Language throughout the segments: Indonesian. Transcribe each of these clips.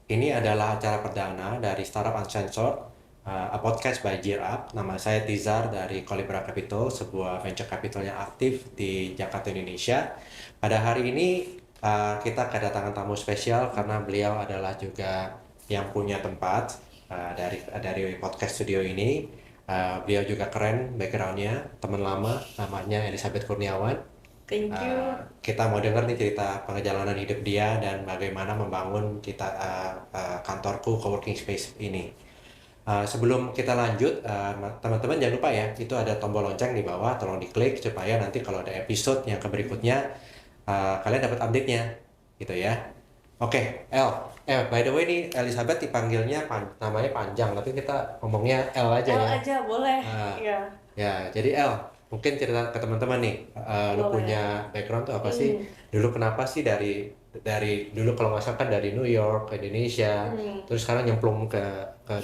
Ini adalah acara perdana dari Startup Uncensored, a podcast by Gear Up. Nama saya Tizar dari Kolibra Capital, sebuah venture capital yang aktif di Jakarta, Indonesia. Pada hari ini kita kedatangan tamu spesial karena beliau adalah juga yang punya tempat dari podcast studio ini. Beliau juga keren backgroundnya, teman lama, namanya Elizabeth Kurniawan. Thank you. Kita mau dengar nih cerita perjalanan hidup dia dan bagaimana membangun kantorku coworking space ini. Sebelum kita lanjut, teman-teman jangan lupa ya, itu ada tombol lonceng di bawah, tolong diklik supaya nanti kalau ada episode yang berikutnya kalian dapat update-nya, gitu ya. Oke, by the way nih Elizabeth dipanggilnya namanya panjang, tapi kita ngomongnya L aja L ya. aja boleh. Iya, Ya, jadi mungkin cerita ke teman-teman nih, lu boleh. punya background tuh apa sih? Dulu kenapa sih dari dulu kalau nggak salah kan dari New York ke Indonesia, terus sekarang nyemplung ke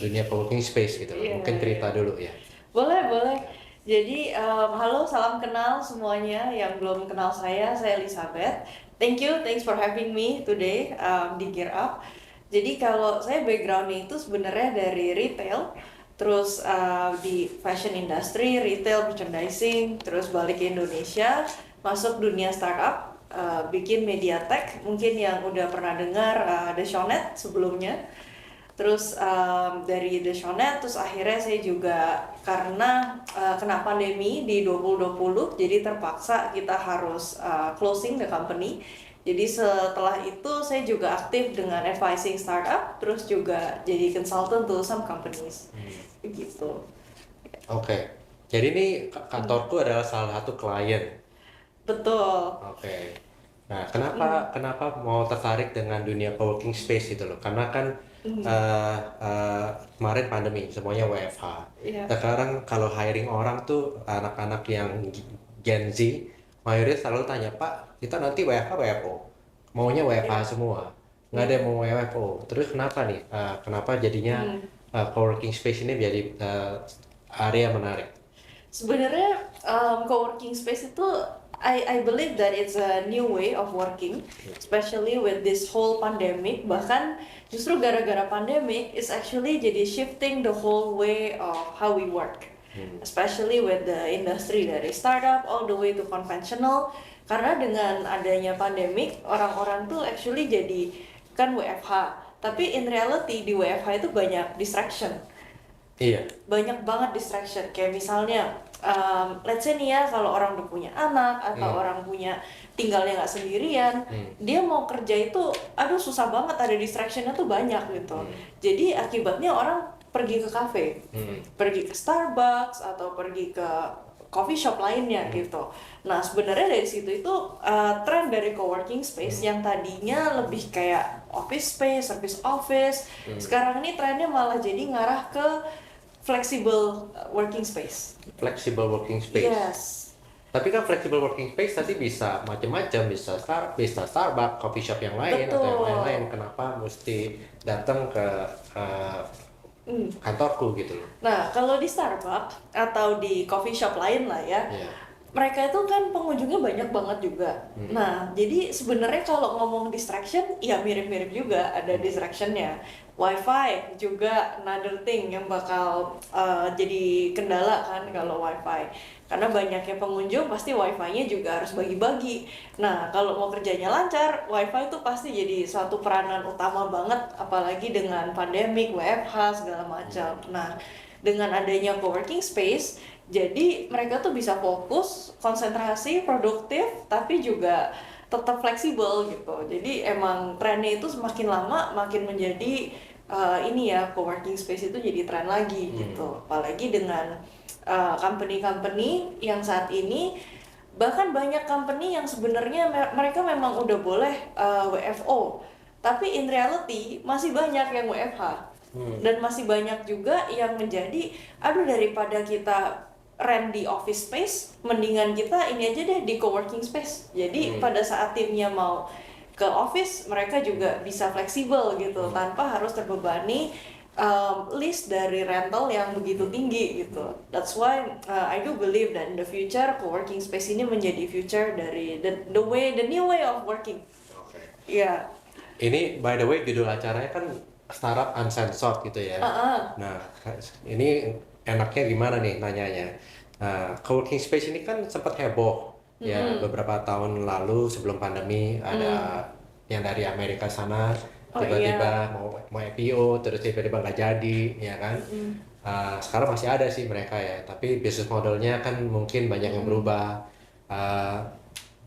dunia coworking space gitu loh. Iya, Mungkin cerita iya. dulu ya. Boleh, boleh. Jadi, halo, salam kenal semuanya yang belum kenal saya Elizabeth. Thanks for having me today di Gear Up. Jadi kalau saya backgroundnya itu sebenarnya dari retail, terus di fashion industry, retail, merchandising, terus balik ke Indonesia, masuk dunia startup, bikin media tech, mungkin yang udah pernah dengar The Shonet sebelumnya. Terus dari The Shonet, terus akhirnya saya juga karena kena pandemi di 2020, jadi terpaksa kita harus closing the company. Jadi setelah itu saya juga aktif dengan advising startup, terus juga jadi consultant to some companies, begitu. Oke. Jadi ini kantorku adalah salah satu klien. Betul. Oke. Nah, kenapa mau tertarik dengan dunia coworking space itu loh? Karena kan kemarin pandemi, semuanya WFH. Iya. Sekarang kalau hiring orang tuh anak-anak yang Gen Z, mayoritas selalu tanya, Pak, kita nanti WFH WFO. Maunya WFH Iya. semua. Nggak ada yang mau WFO. Terus kenapa nih? Kenapa jadinya coworking space ini menjadi area menarik? Sebenarnya co-working space itu I believe that it's a new way of working, especially with this whole pandemic. Bahkan justru gara-gara pandemic is actually jadi shifting the whole way of how we work, especially with the industry dari startup all the way to conventional. Karena dengan adanya pandemic, orang-orang tuh actually jadi kan WFH. Tapi in reality di WFH itu banyak distraction, Iya. banyak banget distraction. Kayak misalnya let's say nih ya, kalau orang udah punya anak atau orang punya tinggalnya nggak sendirian, dia mau kerja itu aduh susah banget, ada distractionnya tuh banyak gitu. Jadi akibatnya orang pergi ke cafe, pergi ke Starbucks atau pergi ke coffee shop lainnya gitu. Nah sebenarnya dari situ itu tren dari coworking space yang tadinya lebih kayak office space, service office, sekarang ini trennya malah jadi ngarah ke flexible working space. Flexible working space. Yes. Tapi kan flexible working space tadi bisa macam-macam, bisa Starbucks, coffee shop yang lain atau yang Betul. lain-lain. Kenapa mesti datang ke kantorku gitu loh? Nah, kalau di Starbucks atau di coffee shop lain lah ya, Iya. mereka itu kan pengunjungnya banyak banget juga. Nah, jadi sebenarnya kalau ngomong distraction, ya mirip-mirip juga ada distractionnya. Wi-Fi juga another thing yang bakal jadi kendala kan kalau Wi-Fi. Karena banyaknya pengunjung pasti Wi-Fi-nya juga harus bagi-bagi. Nah, kalau mau kerjanya lancar, Wi-Fi itu pasti jadi suatu peranan utama banget, apalagi dengan pandemik, WFH segala macam. Nah, dengan adanya coworking space, jadi mereka tuh bisa fokus, konsentrasi, produktif, tapi juga tetap fleksibel gitu. Jadi emang trennya itu semakin lama makin menjadi ini ya, coworking space itu jadi tren lagi gitu. Apalagi dengan company-company yang saat ini, bahkan banyak company yang sebenarnya mereka memang udah boleh WFO, tapi in reality masih banyak yang WFH. Dan masih banyak juga yang menjadi, aduh daripada kita rent di office space, mendingan kita ini aja deh di coworking space. Jadi pada saat timnya mau ke office, mereka juga bisa fleksibel gitu, tanpa harus terbebani list dari rental yang begitu tinggi gitu. That's why I do believe that in the future coworking space ini menjadi future dari the new way of working. Oke. Ya. Ini by the way judul acaranya kan startup uncensored gitu ya. Ah, Nah, ini enaknya gimana nih nanyanya? Coworking space ini kan sempat heboh ya mm-mm. beberapa tahun lalu sebelum pandemi, ada Mm. yang dari Amerika sana Oh iya. tiba-tiba mau IPO terus tiba-tiba nggak jadi ya kan. Mm-mm. Sekarang masih ada sih mereka ya, tapi bisnis modelnya kan mungkin banyak yang Mm-mm. berubah. Uh,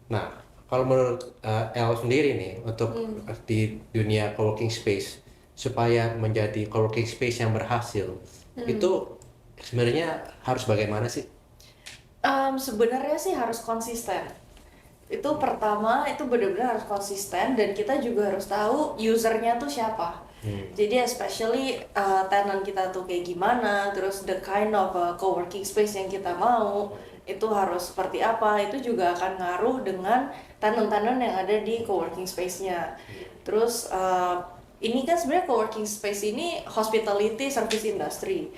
nah, kalau menurut El sendiri nih untuk Mm. di dunia coworking space supaya menjadi coworking space yang berhasil itu Mm. sebenarnya harus bagaimana sih? Sebenarnya sih harus konsisten. Itu pertama, itu benar-benar harus konsisten dan kita juga harus tahu usernya tuh siapa. Hmm. Jadi especially tenant kita tuh kayak gimana, terus the kind of co-working space yang kita mau itu harus seperti apa, itu juga akan ngaruh dengan tenant-tenant yang ada di co-working space-nya. Terus ini kan sebenarnya co-working space ini hospitality service industry.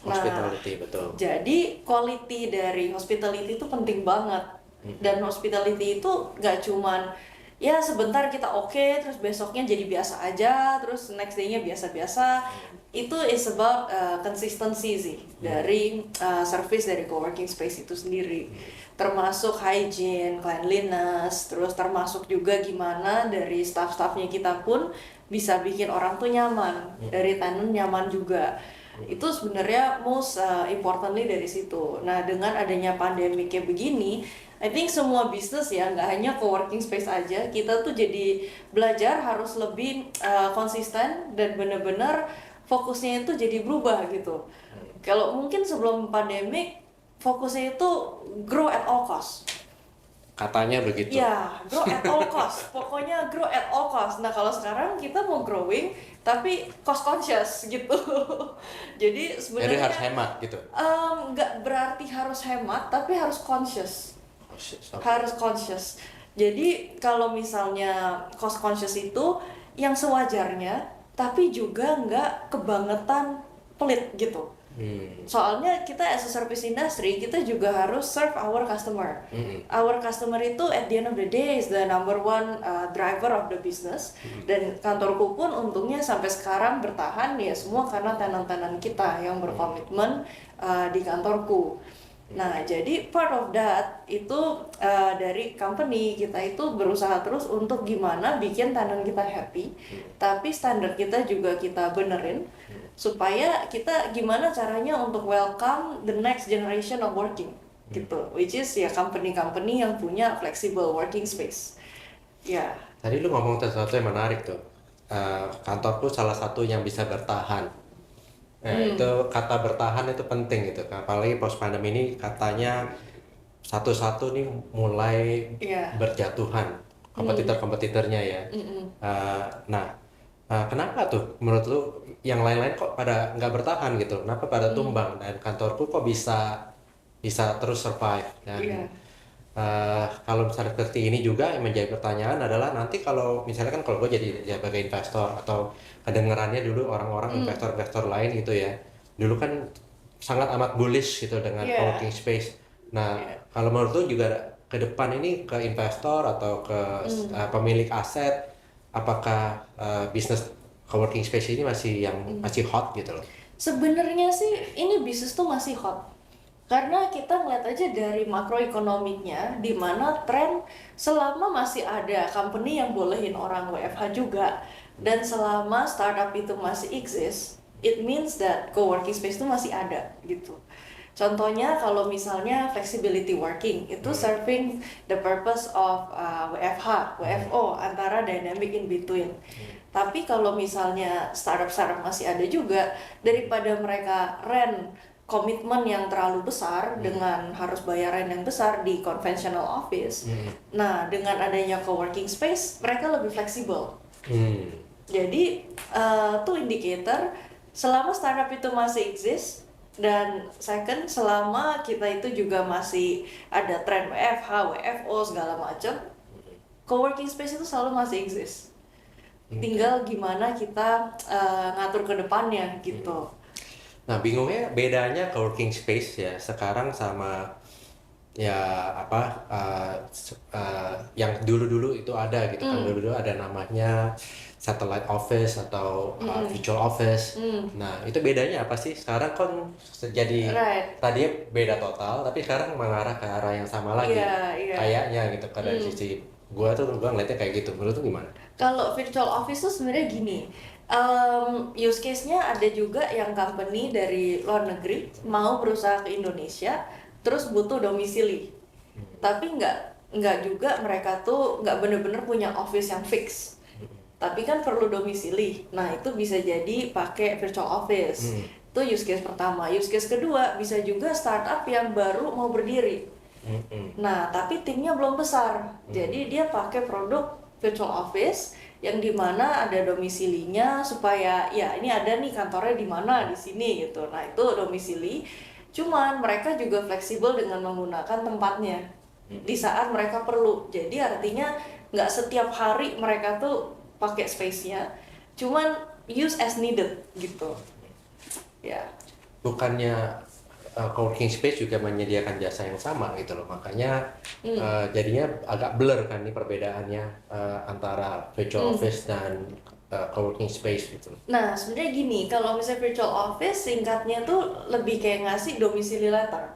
Nah, Hospitality betul. jadi quality dari hospitality itu penting banget. Hmm. Dan hospitality itu nggak cuman ya sebentar kita oke, terus besoknya jadi biasa aja, terus next day-nya biasa-biasa. Itu is about consistency sih dari service dari co-working space itu sendiri. Termasuk hygiene, cleanliness, terus termasuk juga gimana dari staff-staffnya kita pun bisa bikin orang tuh nyaman, dari tenant nyaman juga. Itu sebenarnya most importantly dari situ. Nah, dengan adanya pandemi kayak begini, I think semua bisnis ya, nggak hanya co-working space aja, kita tuh jadi belajar harus lebih konsisten dan benar-benar fokusnya itu jadi berubah gitu. Kalau mungkin sebelum pandemic, fokusnya itu grow at all cost. Katanya begitu. Ya, grow at all cost. Pokoknya grow at all cost. Nah, kalau sekarang kita mau growing, tapi cost conscious gitu. Jadi Jadi harus sebenarnya hemat gitu. nggak berarti harus hemat, tapi harus conscious. Oh, shit, stop. Harus conscious. Jadi kalau misalnya cost conscious itu yang sewajarnya, tapi juga nggak kebangetan pelit gitu. Soalnya kita as a service industry, kita juga harus serve our customer. Mm-mm. Our customer itu at the end of the day is the number one driver of the business. Dan kantorku pun untungnya sampai sekarang bertahan ya semua karena tenant-tenant kita yang berkomitmen di kantorku. Nah, jadi part of that itu dari company kita itu berusaha terus untuk gimana bikin tenant kita happy, tapi standar kita juga kita benerin supaya kita gimana caranya untuk welcome the next generation of working gitu, which is ya company-company yang punya flexible working space. Ya, Tadi lu ngomong sesuatu yang menarik tuh. Kantorku salah satu yang bisa bertahan. Itu kata bertahan itu penting gitu. Apalagi pos pandemi ini katanya satu-satu nih mulai ya, berjatuhan kompetitor-kompetitornya ya. Nah, kenapa tuh menurut lu yang lain-lain kok pada nggak bertahan gitu? Kenapa pada tumbang dan kantorku kok bisa bisa terus survive? Dan iya, kalau misalnya seperti ini juga yang menjadi pertanyaan adalah nanti kalau misalnya kan kalau gue jadi sebagai investor atau kedengarannya dulu orang-orang investor-investor lain gitu ya, dulu kan sangat amat bullish gitu dengan iya, coworking space. Nah, iya. kalau menurut lu juga ke depan ini ke investor atau ke pemilik aset, apakah bisnis coworking space ini masih hot gitu loh? Sebenarnya sih ini bisnis tuh masih hot. Karena kita ngeliat aja dari makroekonomiknya, di mana tren selama masih ada company yang bolehin orang WFH juga, dan selama startup itu masih exist, it means that co-working space itu masih ada gitu. Contohnya kalau misalnya flexibility working itu serving the purpose of WFH, WFO antara dynamic in between. Tapi kalau misalnya startup-startup masih ada juga, daripada mereka rent komitmen yang terlalu besar dengan harus bayaran yang besar di conventional office. Nah, dengan adanya co-working space, mereka lebih fleksibel. Hmm. Jadi, tuh indicator selama startup itu masih exist dan second selama kita itu juga masih ada tren WFH, WFO segala macam, co-working space itu selalu masih exist. Tinggal gimana kita ngatur ke depannya gitu. Nah, bingungnya bedanya coworking space ya sekarang sama ya apa yang dulu-dulu itu ada gitu kan, dulu-dulu ada namanya satellite office atau virtual office. Nah, itu bedanya apa sih? Sekarang kan jadi Right. tadinya beda total, tapi sekarang mengarah ke arah yang sama lagi. Iya, iya. Kayaknya gitu kan dari sisi gua ngeliatnya kayak gitu. Menurut tuh gimana? Kalau virtual office tuh sebenarnya gini, use case-nya ada juga yang company dari luar negeri mau berusaha ke Indonesia, terus butuh domisili. Tapi nggak juga mereka tuh nggak bener-bener punya office yang fix. Tapi kan perlu domisili. Nah, itu bisa jadi pakai virtual office. Itu use case pertama. Use case kedua bisa juga startup yang baru mau berdiri. Nah, tapi timnya belum besar. Jadi dia pakai produk virtual office yang dimana ada domisilinya supaya ya ini ada nih kantornya di mana di sini gitu. Nah, itu domisili. Cuman mereka juga fleksibel dengan menggunakan tempatnya di saat mereka perlu. Jadi artinya nggak setiap hari mereka tuh pakai space-nya, cuman use as needed gitu. Ya. Bukannya coworking space juga menyediakan jasa yang sama gitu loh, makanya jadinya agak blur kan nih perbedaannya antara virtual office dan coworking space gitu. Nah, sebenarnya gini, kalau misalnya virtual office singkatnya tuh lebih kayak ngasih domisili letter.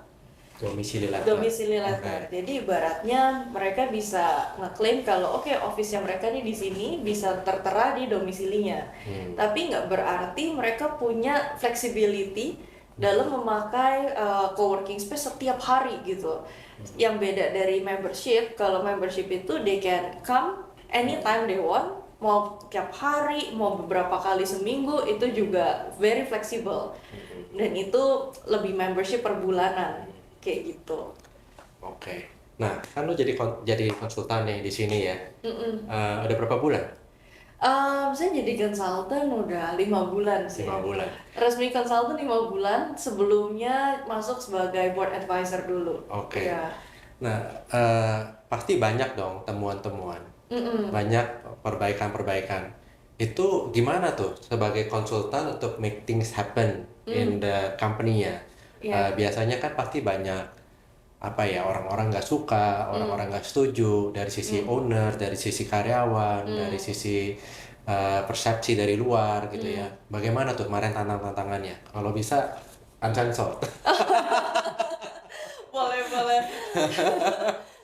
Domisili letter. Domisili letter. Okay. Jadi ibaratnya mereka bisa ngeklaim kalau oke, office-nya mereka nih di sini bisa tertera di domisilinya. Tapi nggak berarti mereka punya flexibility dalam memakai coworking space setiap hari gitu. Yang beda dari membership, kalau membership itu they can come anytime they want, mau tiap hari, mau beberapa kali seminggu, itu juga very flexible. Dan itu lebih membership per bulanan, kayak gitu. Oke. Nah, kan lu jadi konsultan nih di sini ya. Udah berapa bulan? Saya jadi konsultan udah 5 bulan sih. 5 bulan. Resmi konsultan 5 bulan, sebelumnya masuk sebagai board advisor dulu. Oke. Ya. Nah, pasti banyak dong temuan-temuan. Banyak perbaikan-perbaikan. Itu gimana tuh sebagai konsultan untuk make things happen in the company-nya? Yeah. Biasanya kan pasti banyak apa ya, orang-orang nggak suka, orang-orang nggak setuju dari sisi owner, dari sisi karyawan, dari sisi persepsi dari luar gitu ya. Bagaimana tuh kemarin tantangannya? Kalau bisa uncensored. Boleh.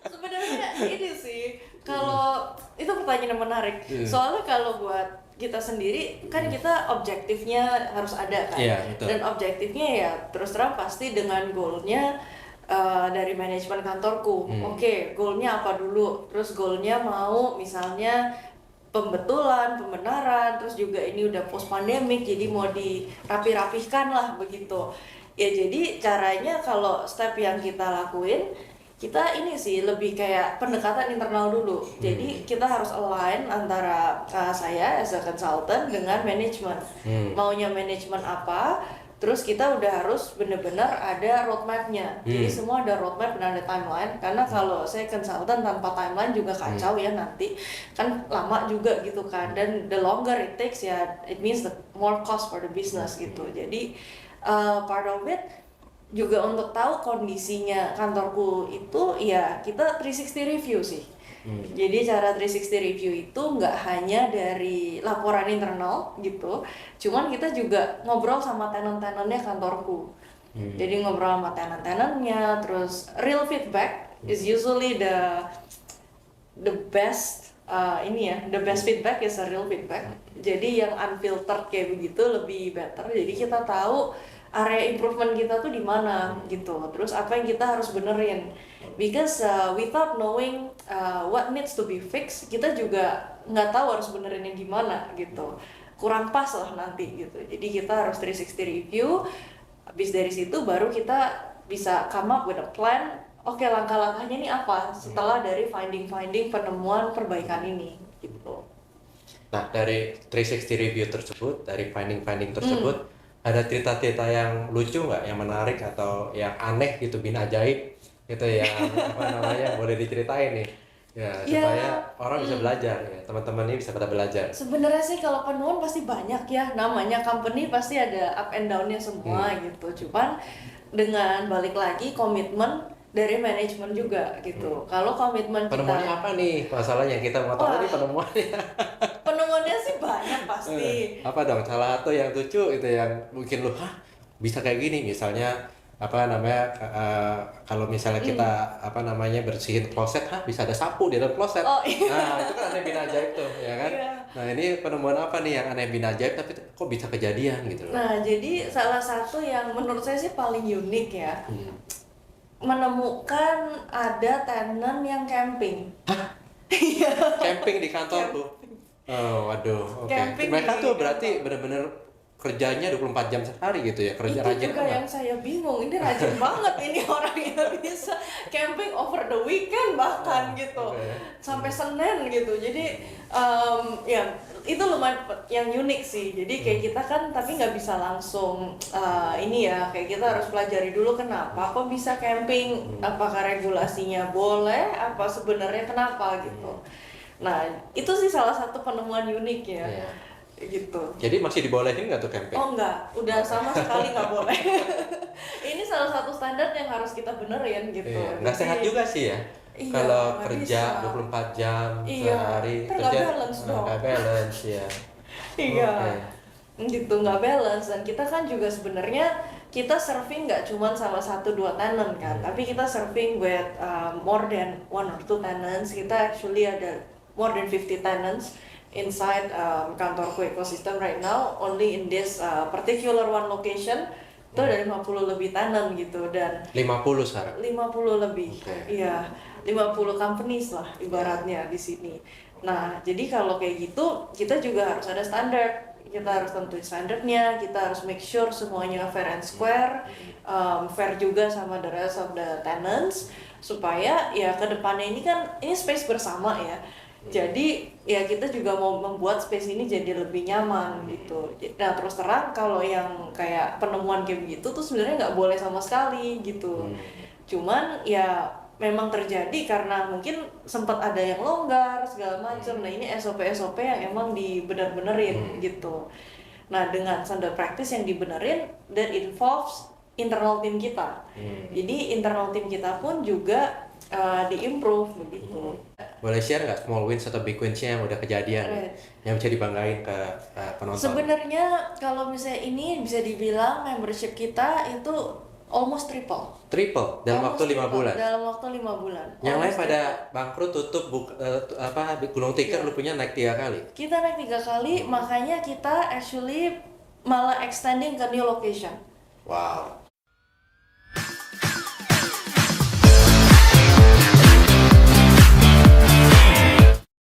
Sebenarnya ini sih, kalau itu pertanyaan yang menarik. Soalnya kalau buat kita sendiri kan kita objektifnya harus ada kan. Iya, betul. Dan objektifnya ya terus terang pasti dengan goalnya dari manajemen kantorku. Oke, goalnya apa dulu? Terus goalnya mau misalnya pembetulan, pembenaran, terus juga ini udah post pandemic, jadi mau dirapi-rapihkan lah begitu. Ya jadi caranya kalau step yang kita lakuin, kita ini sih lebih kayak pendekatan internal dulu. Jadi kita harus align antara saya as a consultant dengan manajemen. Maunya manajemen apa, terus kita udah harus bener-bener ada roadmap-nya. Jadi semua ada roadmap dan ada timeline. Karena kalau saya consultant tanpa timeline juga kacau ya nanti. Kan lama juga gitu kan. Dan the longer it takes ya, it means the more cost for the business gitu. Jadi part of it juga untuk tahu kondisinya kantorku itu ya kita 360 review sih. Jadi cara 360 review itu nggak hanya dari laporan internal gitu, cuman kita juga ngobrol sama tenant-tenantnya kantorku. Jadi ngobrol sama tenant-tenantnya, terus real feedback is usually the best the best feedback is a real feedback. Jadi yang unfiltered kayak begitu lebih better. Jadi kita tahu area improvement kita tuh di mana gitu. Terus apa yang kita harus benerin. Because without knowing what needs to be fixed, kita juga nggak tahu harus benerinnya gimana gitu. Kurang pas lah nanti gitu. Jadi kita harus 360 review. Habis dari situ baru kita bisa come up with a plan. Oke, langkah-langkahnya ini apa setelah dari finding penemuan perbaikan ini gitu. Nah, dari 360 review tersebut, dari finding tersebut, ada cerita-cerita yang lucu nggak, yang menarik atau yang aneh gitu, bin ajaib gitu, yang apa namanya, boleh diceritain nih ya, supaya orang bisa belajar ya, teman-teman ini bisa pada belajar. Sebenarnya sih kalau penemuan pasti banyak ya, namanya company pasti ada up and down-nya semua gitu. Cuman dengan balik lagi komitmen dari manajemen juga gitu. Kalau komitmen Penemuannya kita, apa nih masalahnya? Kita mau tahu wah, nih penemuannya. penemuannya sih banyak pasti. Apa dong? Salah satu yang lucu itu yang mungkin lu, hah, bisa kayak gini. Misalnya apa namanya? Kalau misalnya kita apa namanya bersihin kloset, hah, bisa ada sapu di dalam kloset. Oh iya. Nah, itu kan aneh bin ajaib tuh, ya kan? Iya. Nah, ini penemuan apa nih yang aneh bin ajaib tapi kok bisa kejadian gitu loh. Nah, jadi salah satu yang menurut saya sih paling unik ya, Hmm. menemukan ada tenant yang camping. Camping di kantor tuh. Oh, waduh. Oke. Camping Mereka di tuh berarti kantor. bener-bener kerjanya 24 jam sehari gitu ya. Kerja Itu rajin juga amat. yang saya bingung, ini rajin banget ini orang yang bisa camping over the weekend bahkan gitu, Oke. sampai Senin gitu. Jadi ya itu lumayan yang unik sih. Jadi kayak kita kan tapi nggak bisa langsung ini ya, kayak kita harus pelajari dulu kenapa kok bisa camping, apakah regulasinya boleh, apa sebenarnya kenapa gitu. Nah itu sih salah satu penemuan unik ya. Iya. Gitu. Jadi masih dibolehin nggak tuh camping? Oh enggak, udah sama sekali nggak boleh. Ini salah satu standar yang harus kita benerin gitu. Iya. Nggak Jadi, sehat juga sih ya. Iya, Kalau nggak kerja bisa. 24 jam Iya, sehari, ntar nggak kerja balance dong. nggak balance ya. Iya, Oke. gitu nggak balance. Dan kita kan juga sebenarnya kita serving nggak cuma sama 1-2 tenant kan, tapi kita serving with more than 1 or 2 tenants. Kita actually ada more than 50 tenants inside kantorku ecosystem right now. Only in this particular one location itu ada 50 lebih tenant gitu, dan 50 sekarang. 50 lebih. Oke. Iya, 50 companies lah ibaratnya di sini. Nah, jadi kalau kayak gitu, kita juga harus ada standar. Kita harus tentuin standarnya, kita harus make sure semuanya fair and square, fair juga sama the rest of the tenants, supaya ya ke depannya ini kan, ini space bersama ya. Jadi ya kita juga mau membuat space ini jadi lebih nyaman gitu. Nah terus terang kalau yang kayak penemuan kayak begitu tuh sebenarnya nggak boleh sama sekali gitu. Cuman ya memang terjadi karena mungkin sempat ada yang longgar segala macam. Nah ini SOP yang emang dibener-benerin gitu. Nah dengan standard practice yang dibenerin, that involves internal team kita. Jadi internal team kita pun juga diimprove begitu. Boleh share nggak small wins atau big wins-nya yang udah kejadian Right. yang bisa dibanggain ke penonton? Sebenarnya kalau misalnya ini bisa dibilang membership kita itu almost triple. Triple dalam Almost waktu 5 triple. bulan. Dalam waktu 5 bulan. Yang lain Almost pada triple. bangkrut tutup gulung tikar, lu punya naik 3 kali. Kita naik 3 kali, makanya kita actually malah extending ke new location. Wow.